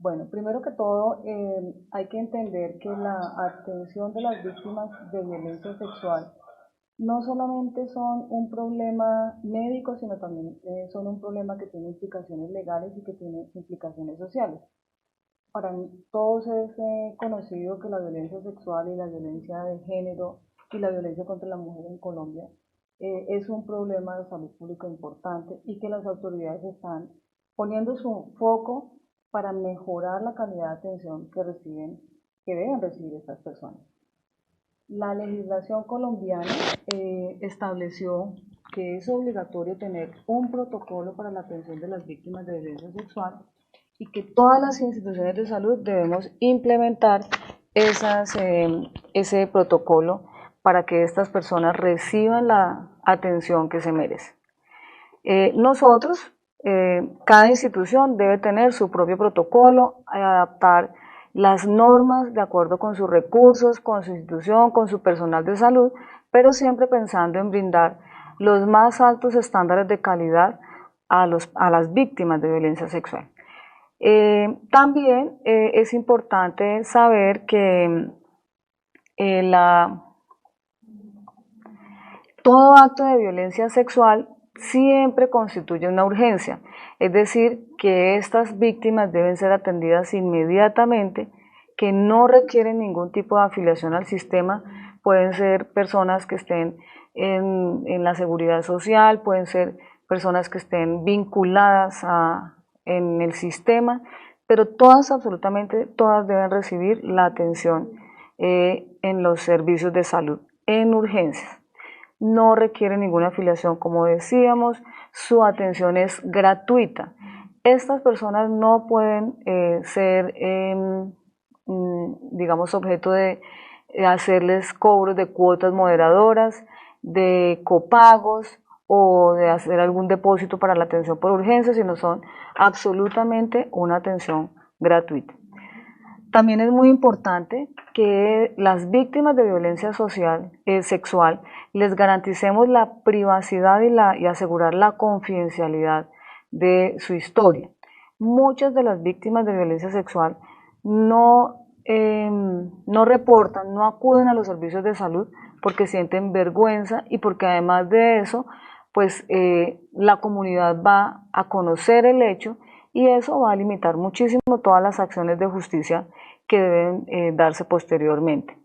Bueno, primero que todo, hay que entender que la atención de las víctimas de violencia sexual no solamente son un problema médico, sino también son un problema que tiene implicaciones legales y que tiene implicaciones sociales. Para todos es conocido que la violencia sexual y la violencia de género y la violencia contra la mujer en Colombia es un problema de salud pública importante y que las autoridades están poniendo su foco para mejorar la calidad de atención que deben recibir estas personas. La legislación colombiana estableció que es obligatorio tener un protocolo para la atención de las víctimas de violencia sexual y que todas las instituciones de salud debemos implementar ese protocolo para que estas personas reciban la atención que se merecen. Cada institución debe tener su propio protocolo, adaptar las normas de acuerdo con sus recursos, con su institución, con su personal de salud, pero siempre pensando en brindar los más altos estándares de calidad a las víctimas de violencia sexual. También es importante saber que todo acto de violencia sexual siempre constituye una urgencia, es decir, que estas víctimas deben ser atendidas inmediatamente, que no requieren ningún tipo de afiliación al sistema, pueden ser personas que estén en la seguridad social, pueden ser personas que estén vinculadas en el sistema, pero todas, absolutamente todas deben recibir la atención en los servicios de salud, en urgencias. No requiere ninguna afiliación, como decíamos, su atención es gratuita. Estas personas no pueden ser, digamos, objeto de hacerles cobros de cuotas moderadoras, de copagos o de hacer algún depósito para la atención por urgencia, sino son absolutamente una atención gratuita. También es muy importante que las víctimas de violencia sexual les garanticemos la privacidad y asegurar la confidencialidad de su historia. Muchas de las víctimas de violencia sexual no reportan, no acuden a los servicios de salud porque sienten vergüenza y porque además de eso, pues la comunidad va a conocer el hecho y eso va a limitar muchísimo todas las acciones de justicia que deben darse posteriormente.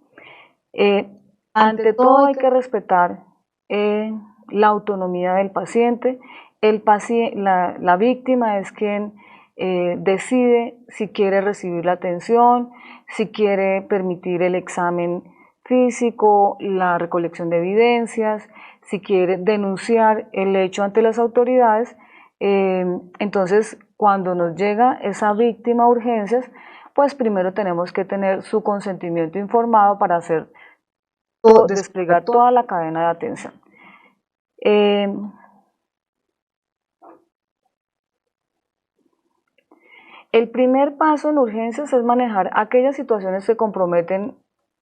Ante todo hay que respetar la autonomía del paciente. La víctima es quien decide si quiere recibir la atención, si quiere permitir el examen físico, la recolección de evidencias, si quiere denunciar el hecho ante las autoridades. Entonces, cuando nos llega esa víctima a urgencias, pues primero tenemos que tener su consentimiento informado para desplegar toda la cadena de atención. El primer paso en urgencias es manejar aquellas situaciones que comprometen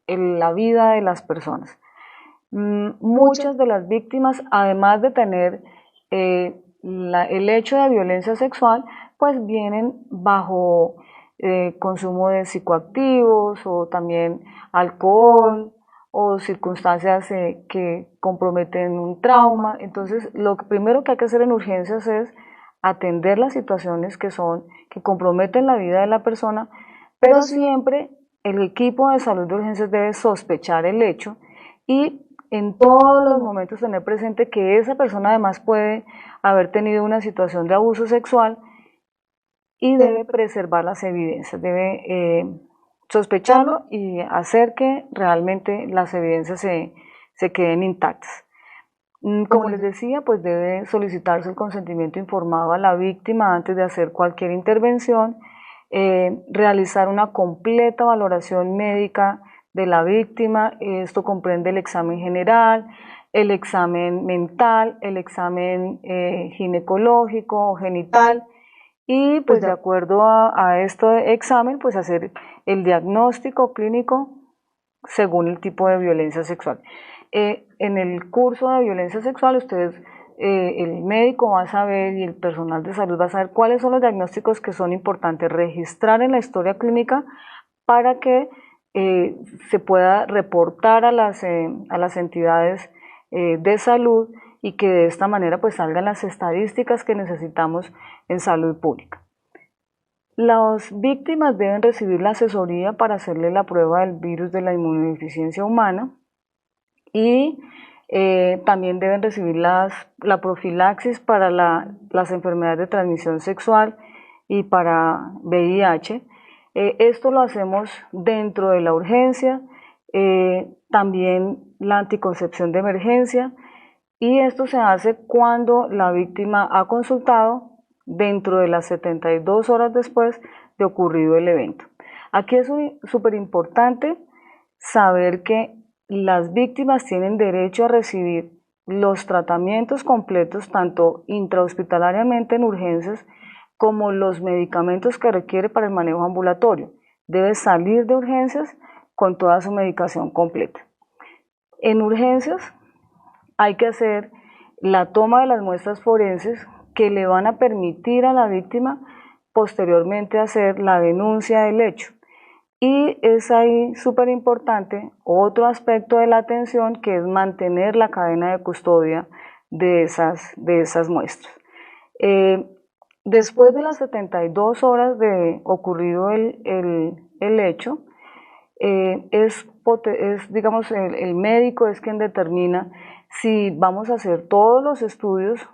la vida de las personas. Muchas de las víctimas, además de tener el hecho de violencia sexual, pues vienen bajo consumo de psicoactivos o también alcohol o circunstancias que comprometen un trauma. Entonces, lo primero que hay que hacer en urgencias es atender las situaciones que comprometen la vida de la persona, pero siempre el equipo de salud de urgencias debe sospechar el hecho y en todos los momentos tener presente que esa persona además puede haber tenido una situación de abuso sexual y debe preservar las evidencias, debe sospecharlo y hacer que realmente las evidencias se queden intactas. Como les decía, pues debe solicitarse el consentimiento informado a la víctima antes de hacer cualquier intervención, realizar una completa valoración médica de la víctima. Esto comprende el examen general, el examen mental, el examen ginecológico o genital y pues de acuerdo a este examen pues hacer el diagnóstico clínico según el tipo de violencia sexual. En el curso de violencia sexual ustedes el médico va a saber y el personal de salud va a saber cuáles son los diagnósticos que son importantes registrar en la historia clínica para que se pueda reportar a las entidades de salud y que de esta manera pues salgan las estadísticas que necesitamos en salud pública. Las víctimas deben recibir la asesoría para hacerle la prueba del virus de la inmunodeficiencia humana y también deben recibir la profilaxis para las enfermedades de transmisión sexual y para VIH. Esto lo hacemos dentro de la urgencia, también la anticoncepción de emergencia, y esto se hace cuando la víctima ha consultado dentro de las 72 horas después de ocurrido el evento. Aquí es súper importante saber que las víctimas tienen derecho a recibir los tratamientos completos, tanto intrahospitalariamente en urgencias, como los medicamentos que requiere para el manejo ambulatorio. Debe salir de urgencias con toda su medicación completa. En urgencias hay que hacer la toma de las muestras forenses que le van a permitir a la víctima posteriormente hacer la denuncia del hecho. Y es ahí súper importante otro aspecto de la atención, que es mantener la cadena de custodia de esas muestras. Después de las 72 horas de ocurrido el hecho, digamos, el médico es quien determina si vamos a hacer todos los estudios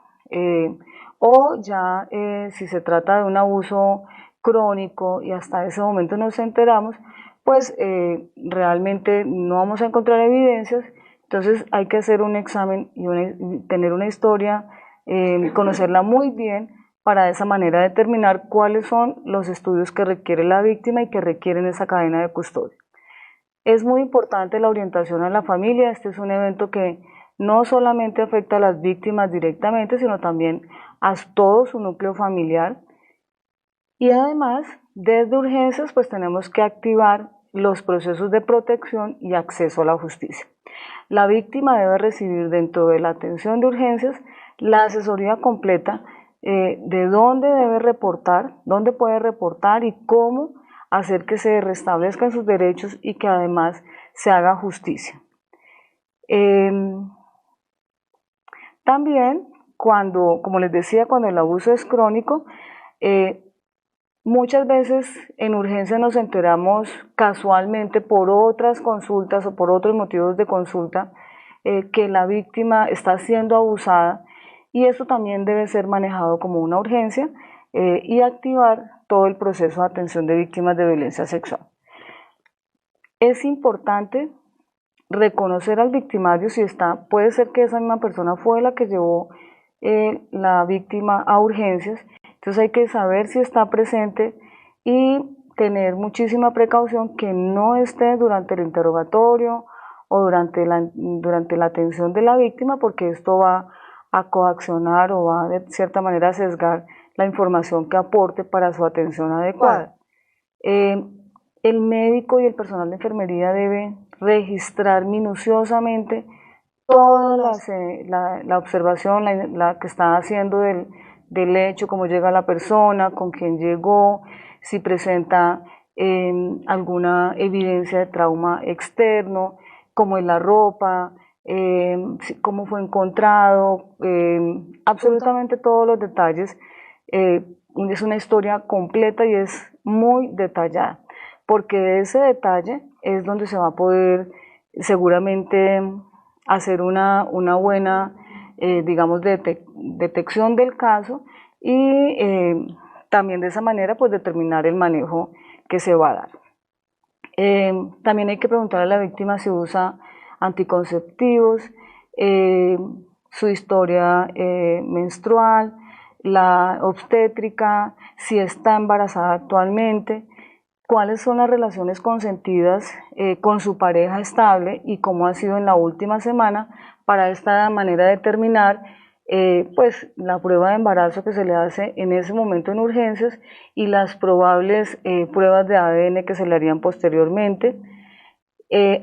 o ya si se trata de un abuso crónico y hasta ese momento nos enteramos, pues realmente no vamos a encontrar evidencias. Entonces hay que hacer un examen y tener una historia, conocerla muy bien, para de esa manera determinar cuáles son los estudios que requiere la víctima y que requieren esa cadena de custodia. Es muy importante la orientación a la familia. Este es un evento que no solamente afecta a las víctimas directamente, sino también a todo su núcleo familiar. Y además, desde urgencias, pues tenemos que activar los procesos de protección y acceso a la justicia. La víctima debe recibir dentro de la atención de urgencias la asesoría completa de dónde debe reportar, dónde puede reportar y cómo hacer que se restablezcan sus derechos y que además se haga justicia. También como les decía, cuando el abuso es crónico, muchas veces en urgencia nos enteramos casualmente por otras consultas o por otros motivos de consulta que la víctima está siendo abusada, y eso también debe ser manejado como una urgencia y activar todo el proceso de atención de víctimas de violencia sexual. Es importante reconocer al victimario si puede ser que esa misma persona fue la que llevó la víctima a urgencias. Entonces hay que saber si está presente y tener muchísima precaución que no esté durante el interrogatorio o durante la atención de la víctima, porque esto va a coaccionar o va de cierta manera a sesgar la información que aporte para su atención adecuada. El médico y el personal de enfermería debe registrar minuciosamente toda la observación, la que está haciendo del hecho, cómo llega la persona, con quién llegó, si presenta alguna evidencia de trauma externo, cómo es la ropa, cómo fue encontrado, absolutamente todos los detalles. Es una historia completa y es muy detallada, porque de ese detalle es donde se va a poder seguramente hacer una buena, digamos, detección del caso y también de esa manera pues determinar el manejo que se va a dar. También hay que preguntar a la víctima si usa anticonceptivos, su historia menstrual, la obstétrica, si está embarazada actualmente, cuáles son las relaciones consentidas con su pareja estable y cómo ha sido en la última semana, para de esta manera determinar pues la prueba de embarazo que se le hace en ese momento en urgencias y las probables pruebas de ADN que se le harían posteriormente.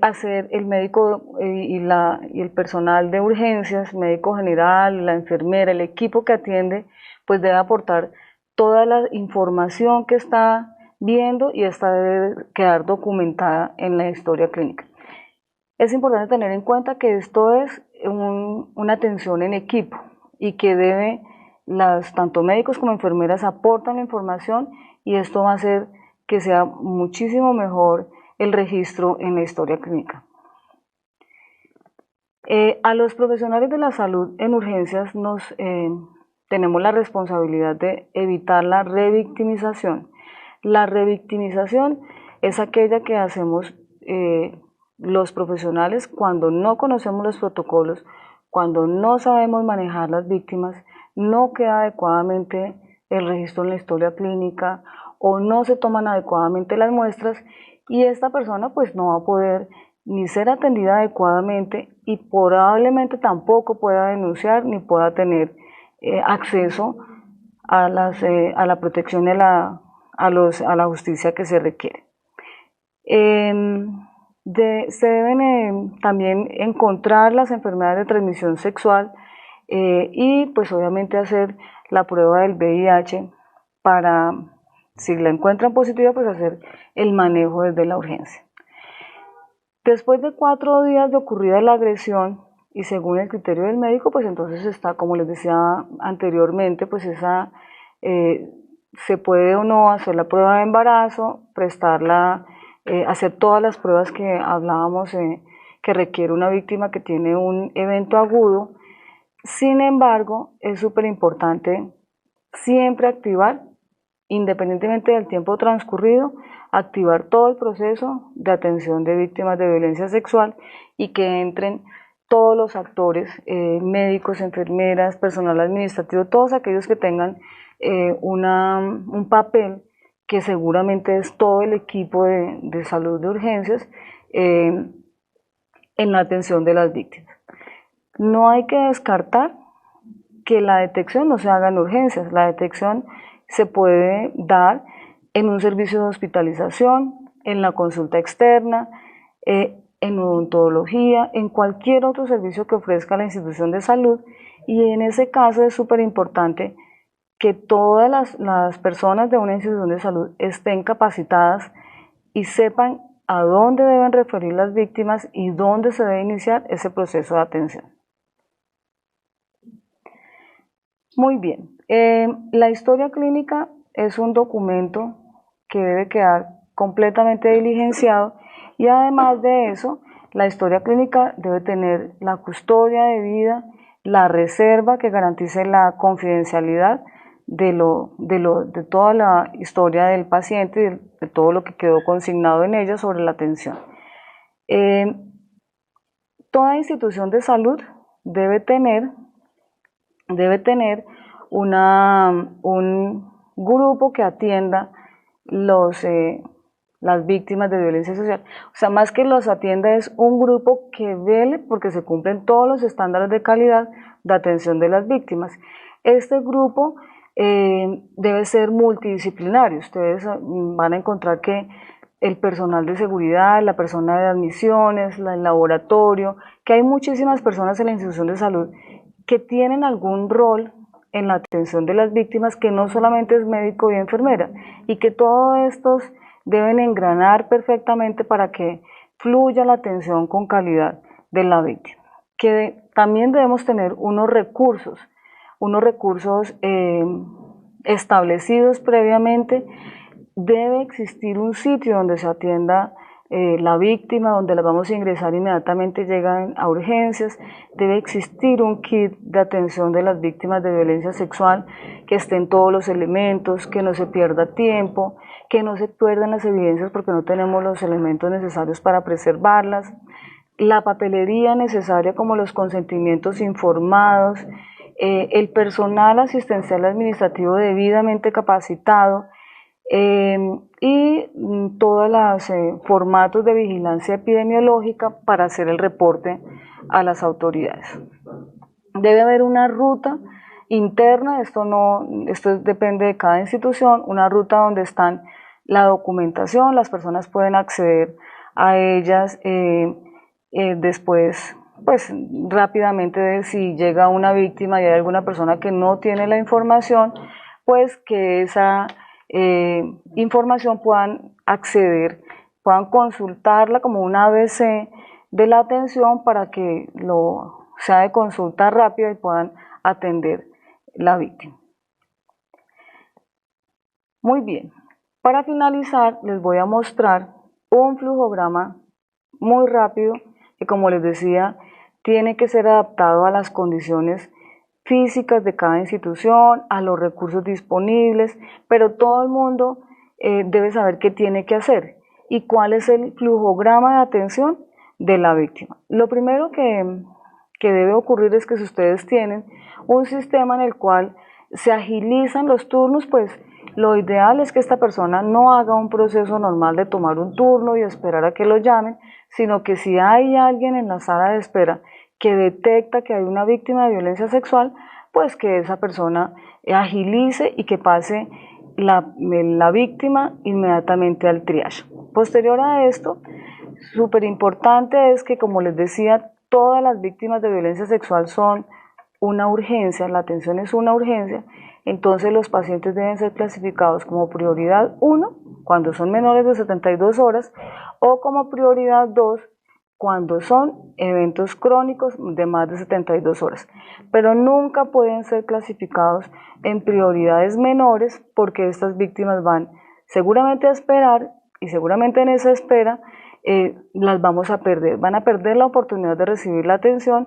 hacer el médico y el personal de urgencias, médico general, la enfermera, el equipo que atiende, pues debe aportar toda la información que está viendo y esta debe quedar documentada en la historia clínica. Es importante tener en cuenta que esto es una atención en equipo y que tanto médicos como enfermeras aportan la información y esto va a hacer que sea muchísimo mejor el registro en la historia clínica. A los profesionales de la salud en urgencias tenemos la responsabilidad de evitar la revictimización. La revictimización es aquella que hacemos los profesionales cuando no conocemos los protocolos, cuando no sabemos manejar las víctimas, no queda adecuadamente el registro en la historia clínica o no se toman adecuadamente las muestras y esta persona pues no va a poder ni ser atendida adecuadamente y probablemente tampoco pueda denunciar ni pueda tener acceso a la protección y a la justicia que se requiere. Se deben también encontrar las enfermedades de transmisión sexual y pues obviamente hacer la prueba del VIH para, si la encuentran positiva, pues hacer el manejo desde la urgencia. Después de 4 días de ocurrida la agresión y según el criterio del médico, pues entonces está, como les decía anteriormente, pues se puede o no hacer la prueba de embarazo, hacer todas las pruebas que hablábamos que requiere una víctima que tiene un evento agudo. Sin embargo, es súper importante siempre activar, independientemente del tiempo transcurrido, activar todo el proceso de atención de víctimas de violencia sexual y que entren todos los actores, médicos, enfermeras, personal administrativo, todos aquellos que tengan un papel que seguramente es todo el equipo de salud de urgencias en la atención de las víctimas. No hay que descartar que la detección no se haga en urgencias, la detección se puede dar en un servicio de hospitalización, en la consulta externa, en odontología, en cualquier otro servicio que ofrezca la institución de salud y en ese caso es súper importante que todas las personas de una institución de salud estén capacitadas y sepan a dónde deben referir las víctimas y dónde se debe iniciar ese proceso de atención. Muy bien, la historia clínica es un documento que debe quedar completamente diligenciado y además de eso, la historia clínica debe tener la custodia debida, la reserva que garantice la confidencialidad de toda la historia del paciente y de todo lo que quedó consignado en ella sobre la atención. Toda institución de salud debe tener un grupo que atienda las víctimas de violencia social. O sea, más que los atienda es un grupo que vele porque se cumplen todos los estándares de calidad de atención de las víctimas. Este grupo debe ser multidisciplinario. Ustedes van a encontrar que el personal de seguridad, la persona de admisiones, el laboratorio, que hay muchísimas personas en la institución de salud que tienen algún rol en la atención de las víctimas, que no solamente es médico y enfermera, y que todos estos deben engranar perfectamente para que fluya la atención con calidad de la víctima. Que también debemos tener unos recursos establecidos previamente. Debe existir un sitio donde se atienda la víctima, donde la vamos a ingresar inmediatamente, llegan a urgencias. Debe existir un kit de atención de las víctimas de violencia sexual, que estén todos los elementos, que no se pierda tiempo, que no se pierdan las evidencias porque no tenemos los elementos necesarios para preservarlas, la papelería necesaria como los consentimientos informados, el personal asistencial administrativo debidamente capacitado, y todos los formatos de vigilancia epidemiológica para hacer el reporte a las autoridades. Debe haber una ruta interna, esto depende de cada institución, una ruta donde están la documentación, las personas pueden acceder a ellas después, pues rápidamente, si llega una víctima y hay alguna persona que no tiene la información, pues que esa información puedan acceder, puedan consultarla como un ABC de la atención para que sea de consulta rápida y puedan atender la víctima. Muy bien, para finalizar les voy a mostrar un flujograma muy rápido que, como les decía, tiene que ser adaptado a las condiciones físicas de cada institución, a los recursos disponibles, pero todo el mundo debe saber qué tiene que hacer y cuál es el flujograma de atención de la víctima. Lo primero que debe ocurrir es que si ustedes tienen un sistema en el cual se agilizan los turnos, pues lo ideal es que esta persona no haga un proceso normal de tomar un turno y esperar a que lo llamen, sino que si hay alguien en la sala de espera que detecta que hay una víctima de violencia sexual, pues que esa persona agilice y que pase la víctima inmediatamente al triage. Posterior a esto, súper importante es que, como les decía, todas las víctimas de violencia sexual son una urgencia, la atención es una urgencia, entonces los pacientes deben ser clasificados como prioridad 1 cuando son menores de 72 horas o como prioridad 2 cuando son eventos crónicos de más de 72 horas, pero nunca pueden ser clasificados en prioridades menores porque estas víctimas van seguramente a esperar y seguramente en esa espera las vamos a perder, van a perder la oportunidad de recibir la atención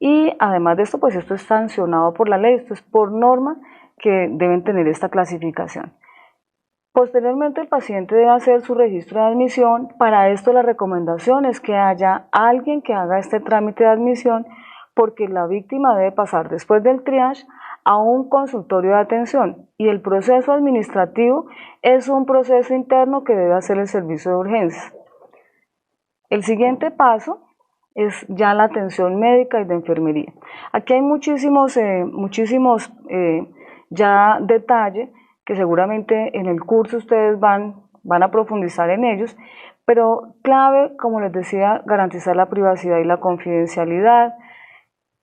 y además de esto, pues esto es sancionado por la ley, esto es por norma que deben tener esta clasificación. Posteriormente el paciente debe hacer su registro de admisión. Para esto la recomendación es que haya alguien que haga este trámite de admisión porque la víctima debe pasar después del triage a un consultorio de atención y el proceso administrativo es un proceso interno que debe hacer el servicio de urgencias. El siguiente paso es ya la atención médica y de enfermería. Aquí hay muchísimos ya detalles que seguramente en el curso ustedes van a profundizar en ellos, pero clave, como les decía, garantizar la privacidad y la confidencialidad,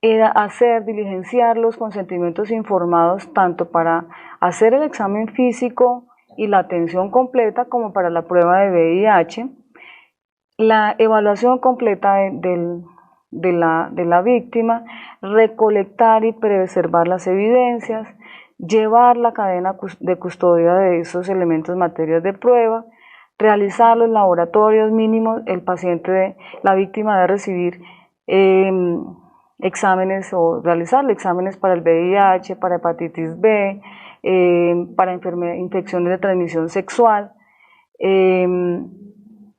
diligenciar los consentimientos informados tanto para hacer el examen físico y la atención completa como para la prueba de VIH, la evaluación completa de la víctima, recolectar y preservar las evidencias, llevar la cadena de custodia de esos elementos materias de prueba, realizar los laboratorios mínimos, la víctima debe recibir exámenes o realizarle exámenes para el VIH, para hepatitis B, para infecciones de transmisión sexual.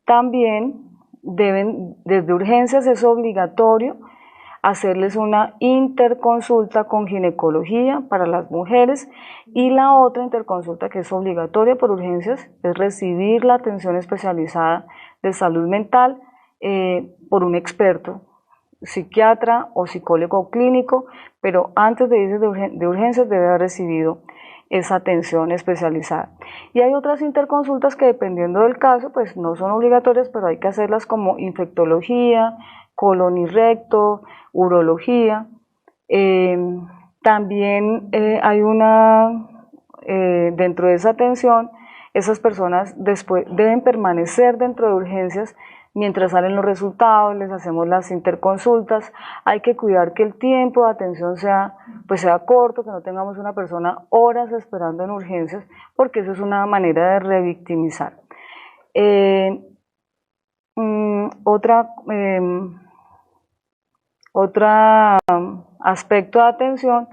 También desde urgencias es obligatorio hacerles una interconsulta con ginecología para las mujeres y la otra interconsulta que es obligatoria por urgencias es recibir la atención especializada de salud mental por un experto, psiquiatra o psicólogo clínico, pero antes de irse de urgencias debe haber recibido esa atención especializada. Y hay otras interconsultas que dependiendo del caso pues no son obligatorias, pero hay que hacerlas como infectología, colon y recto, urología. También hay dentro de esa atención, esas personas después deben permanecer dentro de urgencias mientras salen los resultados, les hacemos las interconsultas. Hay que cuidar que el tiempo de atención sea corto, que no tengamos una persona horas esperando en urgencias, porque eso es una manera de revictimizar. Otro aspecto de atención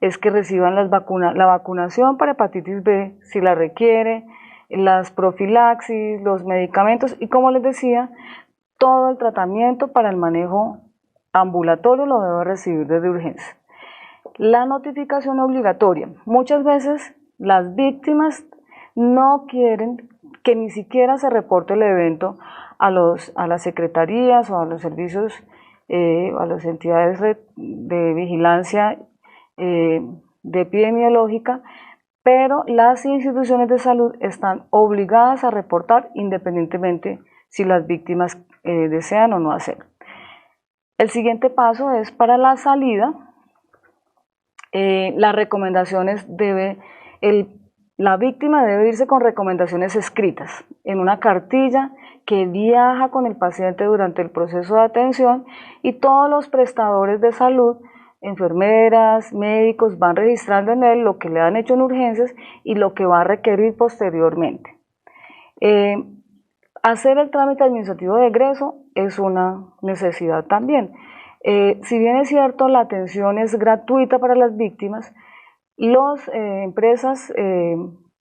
es que reciban la vacunación para hepatitis B si la requiere, las profilaxis, los medicamentos y, como les decía, todo el tratamiento para el manejo ambulatorio lo debe recibir desde urgencia. La notificación obligatoria. Muchas veces las víctimas no quieren que ni siquiera se reporte el evento a las secretarías o a los servicios, a las entidades de vigilancia de epidemiológica, pero las instituciones de salud están obligadas a reportar independientemente si las víctimas desean o no hacerlo. El siguiente paso es para la salida. Las recomendaciones la víctima debe irse con recomendaciones escritas en una cartilla que viaja con el paciente durante el proceso de atención, y todos los prestadores de salud, enfermeras, médicos, van registrando en él lo que le han hecho en urgencias y lo que va a requerir posteriormente. Hacer el trámite administrativo de egreso es una necesidad también. Si bien es cierto, la atención es gratuita para las víctimas, las empresas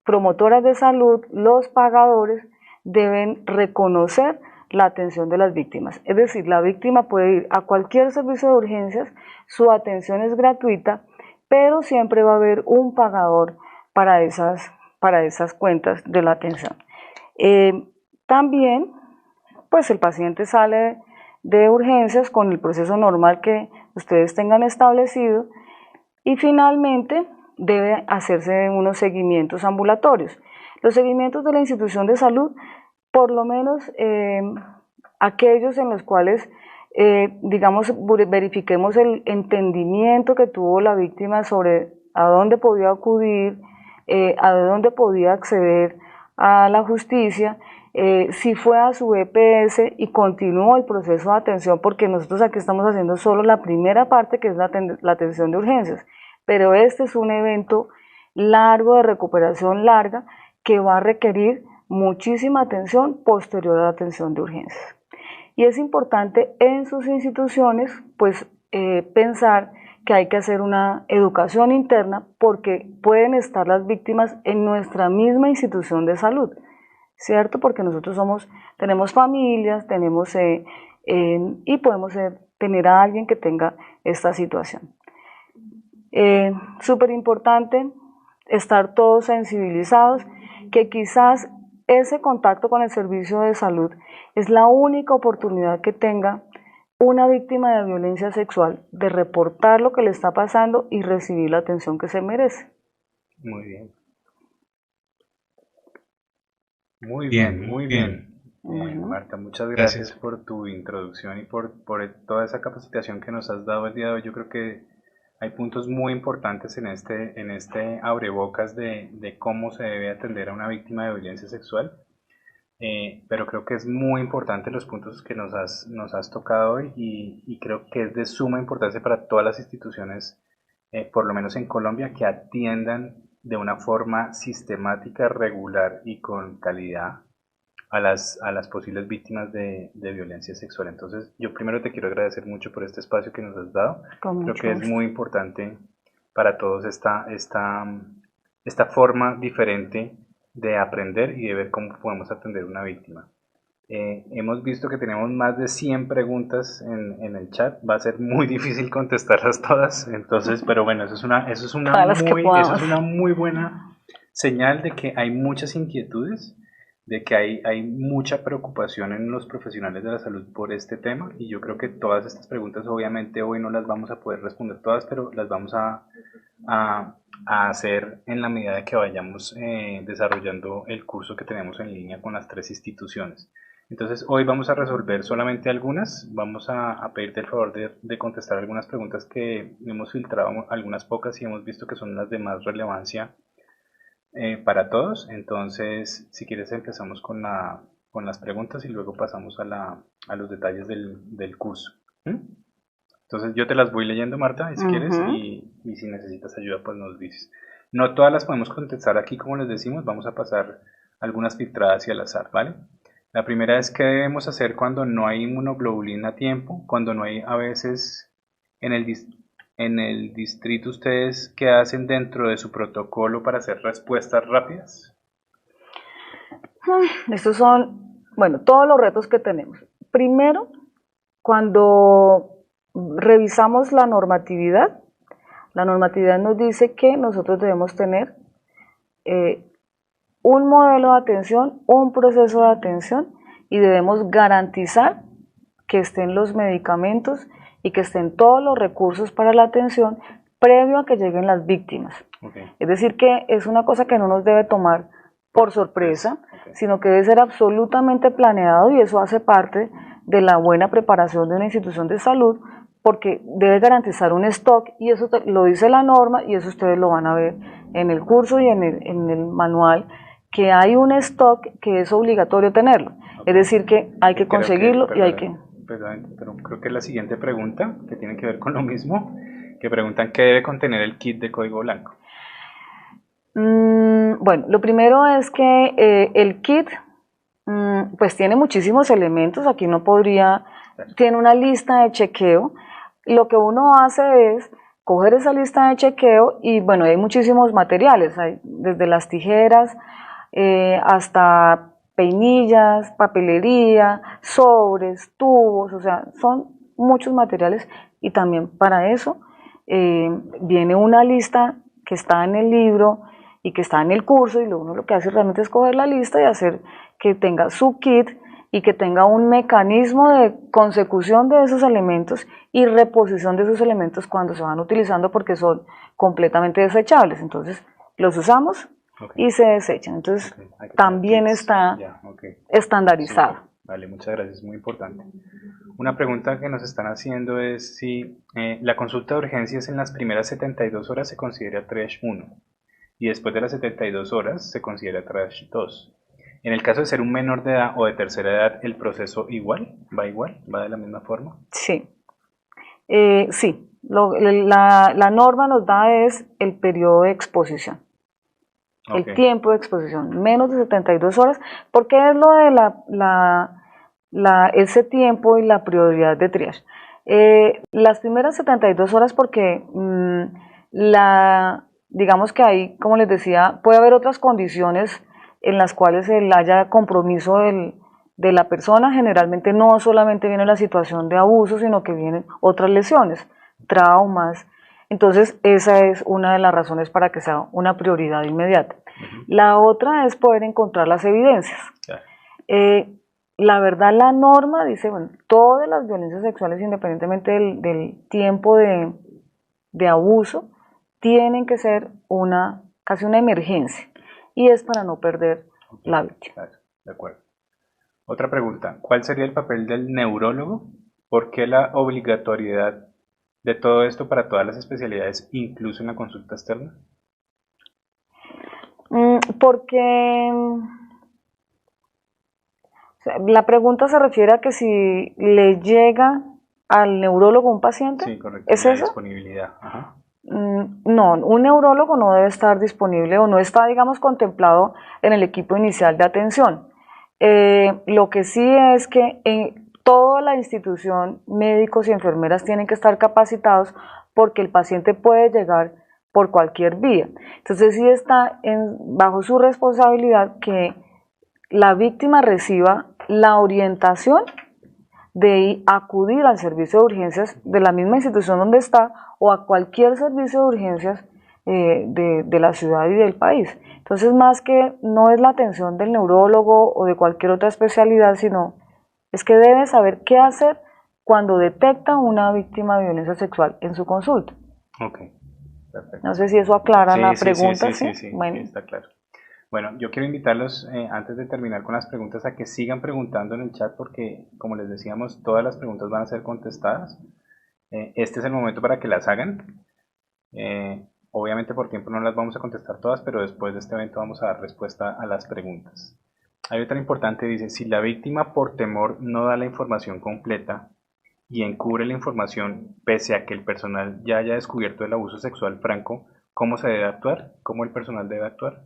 promotoras de salud, los pagadores, deben reconocer la atención de las víctimas. Es decir, la víctima puede ir a cualquier servicio de urgencias, su atención es gratuita, pero siempre va a haber un pagador para esas cuentas de la atención. También, pues el paciente sale de urgencias con el proceso normal que ustedes tengan establecido, y finalmente debe hacerse unos seguimientos ambulatorios. Los seguimientos de la institución de salud, por lo menos aquellos en los cuales digamos, verifiquemos el entendimiento que tuvo la víctima sobre a dónde podía acudir, a dónde podía acceder a la justicia, si fue a su EPS y continuó el proceso de atención, porque nosotros aquí estamos haciendo solo la primera parte, que es la atención de urgencias, pero este es un evento largo, de recuperación larga, que va a requerir muchísima atención posterior a la atención de urgencias. Y es importante en sus instituciones, pues, pensar que hay que hacer una educación interna, porque pueden estar las víctimas en nuestra misma institución de salud, ¿cierto? Porque nosotros tenemos familias, y podemos tener a alguien que tenga esta situación. Súper importante estar todos sensibilizados, que quizás ese contacto con el servicio de salud es la única oportunidad que tenga una víctima de violencia sexual de reportar lo que le está pasando y recibir la atención que se merece. Muy bien. Muy bien, muy bien. Marta, muchas gracias por tu introducción y por toda esa capacitación que nos has dado el día de hoy. Yo creo que hay puntos muy importantes en este abrebocas de cómo se debe atender a una víctima de violencia sexual. Pero creo que es muy importante los puntos que nos has tocado hoy, y creo que es de suma importancia para todas las instituciones, por lo menos en Colombia, que atiendan de una forma sistemática, regular y con calidad a las posibles víctimas de violencia sexual. Entonces, yo primero te quiero agradecer mucho por este espacio que nos has dado. Creo que es muy importante para todos esta forma diferente de aprender y de ver cómo podemos atender a una víctima. Hemos visto que tenemos más de 100 preguntas en el chat. Va a ser muy difícil contestarlas todas, entonces, pero bueno, eso es una muy buena señal de que hay muchas inquietudes, de que hay mucha preocupación en los profesionales de la salud por este tema, y yo creo que todas estas preguntas, obviamente hoy no las vamos a poder responder todas, pero las vamos a hacer en la medida de que vayamos desarrollando el curso que tenemos en línea con las 3 instituciones. Entonces hoy vamos a resolver solamente algunas. Vamos a pedirte el favor de contestar algunas preguntas que hemos filtrado, algunas pocas, y hemos visto que son las de más relevancia para todos. Entonces, si quieres, empezamos con las preguntas y luego pasamos a los detalles del curso. Entonces yo te las voy leyendo, Marta, si quieres, y si necesitas ayuda, pues nos dices. No todas las podemos contestar aquí, como les decimos, vamos a pasar algunas filtradas y al azar, ¿vale? La primera es: ¿qué debemos hacer cuando no hay inmunoglobulina a tiempo? Cuando no hay, a veces, en el distrito, ¿ustedes qué hacen dentro de su protocolo para hacer respuestas rápidas? Estos son, bueno, todos los retos que tenemos. Primero, cuando revisamos la normatividad nos dice que nosotros debemos tener un modelo de atención, un proceso de atención, y debemos garantizar que estén los medicamentos y que estén todos los recursos para la atención previo a que lleguen las víctimas. Okay. Es decir, que es una cosa que no nos debe tomar por sorpresa, sino que debe ser absolutamente planeado, y eso hace parte de la buena preparación de una institución de salud, porque debe garantizar un stock, y eso lo dice la norma, y eso ustedes lo van a ver en el curso y en el manual, que hay un stock que es obligatorio tenerlo. Es decir, que hay que conseguirlo y hay que... Perdón, pero creo que la siguiente pregunta, que tiene que ver con lo mismo, que preguntan qué debe contener el kit de código blanco. Bueno, lo primero es que el kit pues tiene muchísimos elementos. Aquí no podría, tiene una lista de chequeo. Lo que uno hace es coger esa lista de chequeo y bueno, hay muchísimos materiales, hay desde las tijeras hasta peinillas, papelería, sobres, tubos, o sea, son muchos materiales, y también para eso viene una lista que está en el libro y que está en el curso, y uno lo que hace realmente es coger la lista y hacer que tenga su kit y que tenga un mecanismo de consecución de esos elementos y reposición de esos elementos cuando se van utilizando, porque son completamente desechables. Entonces los usamos y se desechan. Entonces también está estandarizado. Sí. Vale, muchas gracias, muy importante. Una pregunta que nos están haciendo es si la consulta de urgencias en las primeras 72 horas se considera triage 1 y después de las 72 horas se considera triage 2. En el caso de ser un menor de edad o de tercera edad, ¿el proceso va de la misma forma? Sí, sí. La norma nos da es el periodo de exposición, el tiempo de exposición, menos de 72 horas, porque es lo de ese tiempo y la prioridad de triage. Las primeras 72 horas porque digamos que ahí, como les decía, puede haber otras condiciones en las cuales haya compromiso de la persona. Generalmente no solamente viene la situación de abuso, sino que vienen otras lesiones, traumas. Entonces esa es una de las razones para que sea una prioridad inmediata. La otra es poder encontrar las evidencias. La verdad, la norma dice, bueno, todas las violencias sexuales, independientemente del tiempo de abuso, tienen que ser casi una emergencia, y es para no perder la víctima. Claro, de acuerdo. Otra pregunta, ¿cuál sería el papel del neurólogo? ¿Por qué la obligatoriedad de todo esto para todas las especialidades, incluso en la consulta externa? Porque la pregunta se refiere a que si le llega al neurólogo un paciente. Sí, correcto. ¿Es eso? Disponibilidad. Ajá. No, un neurólogo no debe estar disponible o no está, digamos, contemplado en el equipo inicial de atención. Lo que sí es que en toda la institución, médicos y enfermeras tienen que estar capacitados, porque el paciente puede llegar por cualquier vía. Entonces sí está bajo su responsabilidad que la víctima reciba la orientación de acudir al servicio de urgencias de la misma institución donde está, o a cualquier servicio de urgencias de la ciudad y del país. Entonces, más que no es la atención del neurólogo o de cualquier otra especialidad, sino es que debe saber qué hacer cuando detecta una víctima de violencia sexual en su consulta. Ok, perfecto. No sé si eso aclara la pregunta. Sí, bueno. Sí, está claro. Bueno, yo quiero invitarlos, antes de terminar con las preguntas, a que sigan preguntando en el chat, porque, como les decíamos, todas las preguntas van a ser contestadas. Este es el momento para que las hagan. Obviamente por tiempo no las vamos a contestar todas, pero después de este evento vamos a dar respuesta a las preguntas. Hay otra importante, dice, si la víctima por temor no da la información completa y encubre la información pese a que el personal ya haya descubierto el abuso sexual franco, ¿cómo se debe actuar? ¿Cómo el personal debe actuar?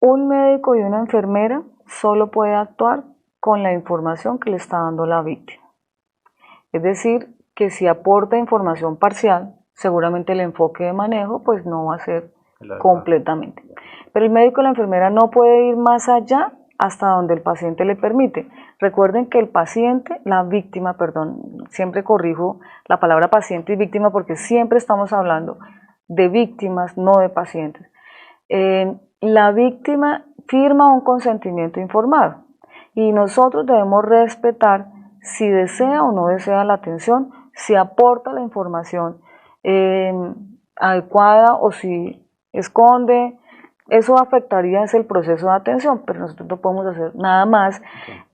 Un médico y una enfermera solo puede actuar con la información que le está dando la víctima. Es decir, que si aporta información parcial, seguramente el enfoque de manejo pues no va a ser completamente. Pero el médico y la enfermera no puede ir más allá hasta donde el paciente le permite. Recuerden que el paciente, la víctima, perdón, siempre corrijo la palabra paciente y víctima porque siempre estamos hablando de víctimas, no de pacientes. La víctima firma un consentimiento informado y nosotros debemos respetar si desea o no desea la atención, si aporta la información adecuada o si esconde eso afectaría el proceso de atención, pero nosotros no podemos hacer nada más.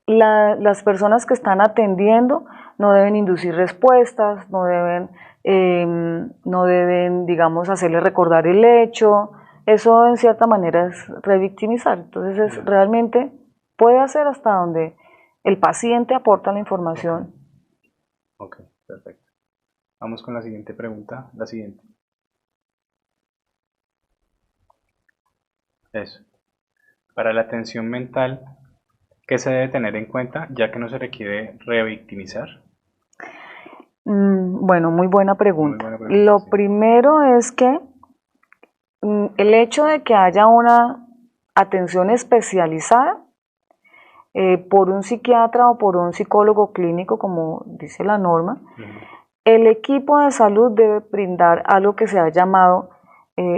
Las personas que están atendiendo no deben inducir respuestas, no deben, digamos, hacerle recordar el hecho. Eso en cierta manera es revictimizar. Entonces realmente puede hacer hasta donde el paciente aporta la información. Ok, perfecto. Vamos con la siguiente pregunta. La siguiente. Eso. Para la atención mental, ¿qué se debe tener en cuenta ya que no se requiere revictimizar? Bueno, muy buena pregunta. Muy buena pregunta, Lo sí. primero es que el hecho de que haya una atención especializada por un psiquiatra o por un psicólogo clínico, como dice la norma, el equipo de salud debe brindar algo que se ha llamado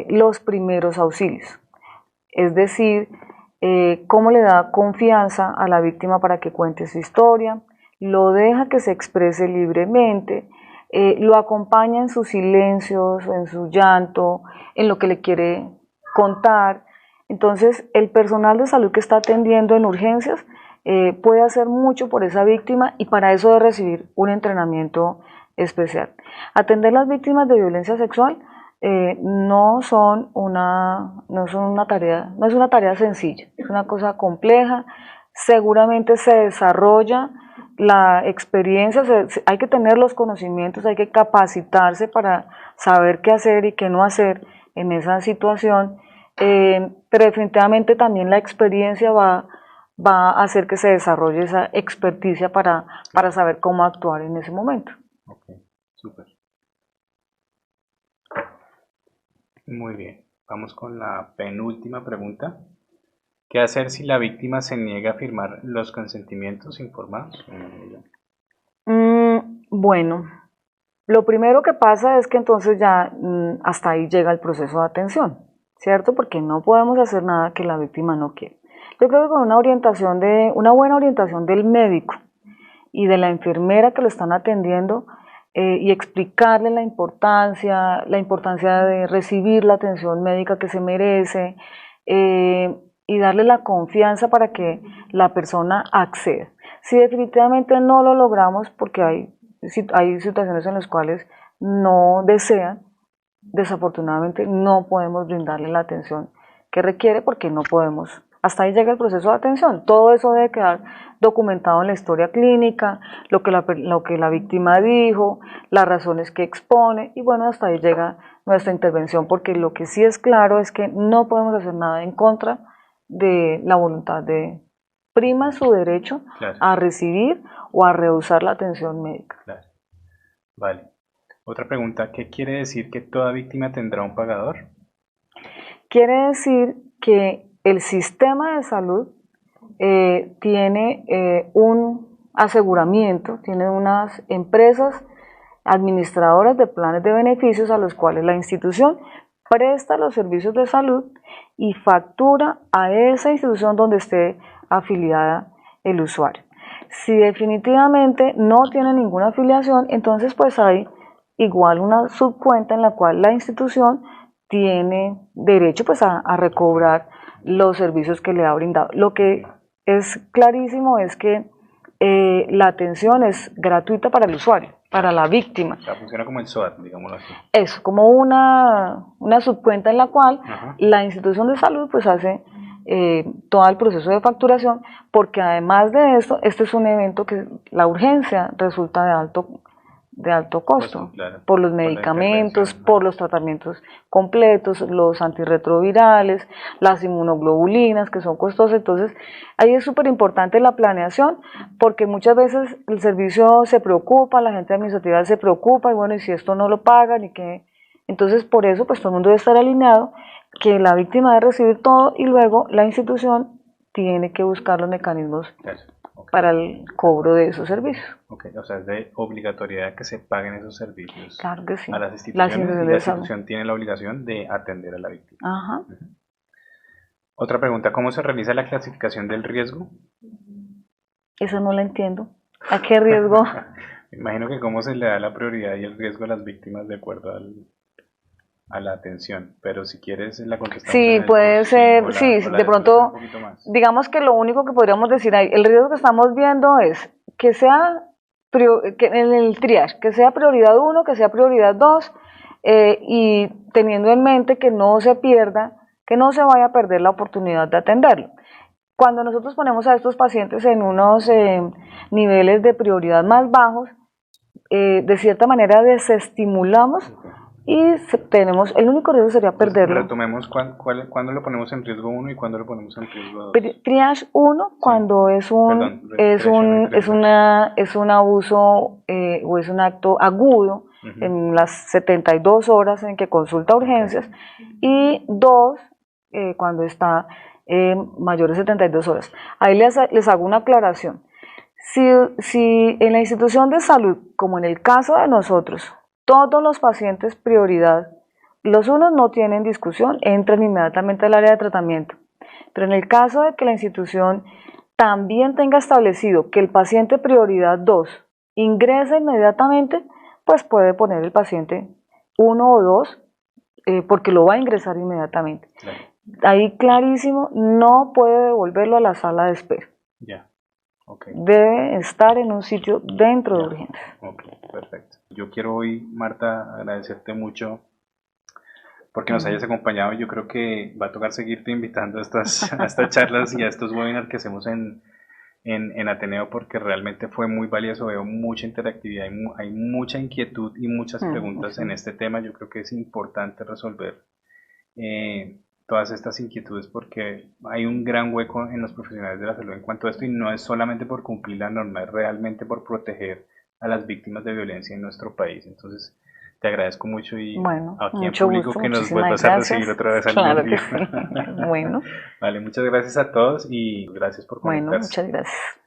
los primeros auxilios. Es decir, cómo le da confianza a la víctima para que cuente su historia, lo deja que se exprese libremente, lo acompaña en sus silencios, en su llanto, en lo que le quiere contar. Entonces, el personal de salud que está atendiendo en urgencias puede hacer mucho por esa víctima y para eso debe recibir un entrenamiento especial. Atender las víctimas de violencia sexual no es una tarea sencilla, es una cosa compleja, seguramente se desarrolla la experiencia, hay que tener los conocimientos, hay que capacitarse para saber qué hacer y qué no hacer en esa situación, pero definitivamente también la experiencia va a hacer que se desarrolle esa experticia para saber cómo actuar en ese momento. Ok, súper. Muy bien, vamos con la penúltima pregunta. ¿Qué hacer si la víctima se niega a firmar los consentimientos informados? Bueno, lo primero que pasa es que entonces ya hasta ahí llega el proceso de atención, ¿cierto? Porque no podemos hacer nada que la víctima no quiere. Yo creo que con una buena orientación del médico y de la enfermera que lo están atendiendo y explicarle la importancia de recibir la atención médica que se merece y darle la confianza para que la persona acceda. Si definitivamente no lo logramos, porque hay situaciones en las cuales no desean, desafortunadamente no podemos brindarle la atención que requiere porque no podemos. Hasta ahí llega el proceso de atención. Todo eso debe quedar documentado en la historia clínica, lo que la víctima dijo, las razones que expone y bueno, hasta ahí llega nuestra intervención porque lo que sí es claro es que no podemos hacer nada en contra de la voluntad de prima su derecho a recibir o a rehusar la atención médica. Claro. Vale. Otra pregunta, ¿qué quiere decir que toda víctima tendrá un pagador? Quiere decir que el sistema de salud tiene un aseguramiento, tiene unas empresas administradoras de planes de beneficios a los cuales la institución presta los servicios de salud y factura a esa institución donde esté afiliada el usuario. Si definitivamente no tiene ninguna afiliación, entonces pues hay igual una subcuenta en la cual la institución tiene derecho pues a recobrar los servicios que le ha brindado. Lo que es clarísimo es que la atención es gratuita para el usuario, para la víctima. O sea, funciona como el SOAT, digámoslo así. Eso, como una subcuenta en la cual la institución de salud pues hace todo el proceso de facturación, porque además de esto, este es un evento que la urgencia resulta de alto costo, claro, por los medicamentos, por los tratamientos completos, los antirretrovirales, las inmunoglobulinas que son costosas. Entonces ahí es súper importante la planeación porque muchas veces el servicio se preocupa, la gente administrativa se preocupa y bueno, y si esto no lo pagan y que... Entonces por eso pues todo el mundo debe estar alineado que la víctima debe recibir todo y luego la institución tiene que buscar los mecanismos para el cobro de esos servicios. Ok, o sea, es de obligatoriedad que se paguen esos servicios claro que sí. a las instituciones y la institución tiene la obligación de atender a la víctima. Ajá. Otra pregunta, ¿cómo se realiza la clasificación del riesgo? Eso no lo entiendo. ¿A qué riesgo? Me imagino que cómo se le da la prioridad y el riesgo a las víctimas de acuerdo a la atención, pero si quieres la contestamos Sí, en el puede curso, ser, o sí, o de desglosas un pronto, poquito más. digamos que lo único que podríamos decir ahí, el riesgo que estamos viendo es que sea que en el triage, que sea prioridad uno, que sea prioridad 2, y teniendo en mente que no se pierda, que no se vaya a perder la oportunidad de atenderlo. Cuando nosotros ponemos a estos pacientes en unos niveles de prioridad más bajos, de cierta manera desestimulamos y tenemos, el único riesgo sería Entonces, perderlo. retomemos cuándo lo ponemos en riesgo 1 y cuándo lo ponemos en riesgo 2. Triage 1 cuando es un abuso o es un acto agudo en las 72 horas en que consulta urgencias, y 2 cuando está mayor de 72 horas. Ahí les hago una aclaración. Si en la institución de salud, como en el caso de nosotros, todos los pacientes prioridad, los unos no tienen discusión, entran inmediatamente al área de tratamiento. Pero en el caso de que la institución también tenga establecido que el paciente prioridad 2 ingresa inmediatamente, pues puede poner el paciente 1 o 2 porque lo va a ingresar inmediatamente. Claro. Ahí clarísimo, no puede devolverlo a la sala de espera. Ya. Okay. Debe estar en un sitio dentro de urgencias. Ok, perfecto. Yo quiero hoy, Marta, agradecerte mucho porque nos hayas acompañado. Yo creo que va a tocar seguirte invitando a estas charlas y a estos webinars que hacemos en Ateneo, porque realmente fue muy valioso. Veo mucha interactividad, hay mucha inquietud y muchas preguntas en este tema. Yo creo que es importante resolver todas estas inquietudes porque hay un gran hueco en los profesionales de la salud en cuanto a esto, y no es solamente por cumplir la norma, es realmente por proteger a las víctimas de violencia en nuestro país. Entonces te agradezco mucho, y bueno, aquí en mucho público gusto, que nos muchísimas vuelvas gracias. a recibir otra vez Claro algún que día. sí. Bueno. Vale, muchas gracias a todos y gracias por Bueno, conectarse. muchas gracias.